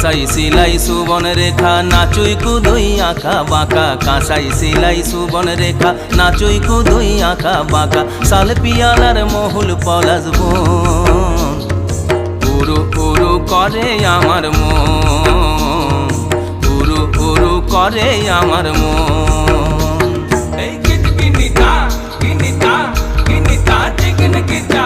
কাঁসাই সিলাই সুবন রেখা নাচুই কুদুই আঁকা বাঁকা, কাঁসাই সিলাই সুবন রেখা নাচুই কুদুই আঁকা বাঁকা। শাল পিয়ালার মহুল পলাশ বন উরু উরু করে আমার মন, উরু উরু করে আমার মন। এই গিট গিনিতা গিনিতা গিনিতা টিকন গিটা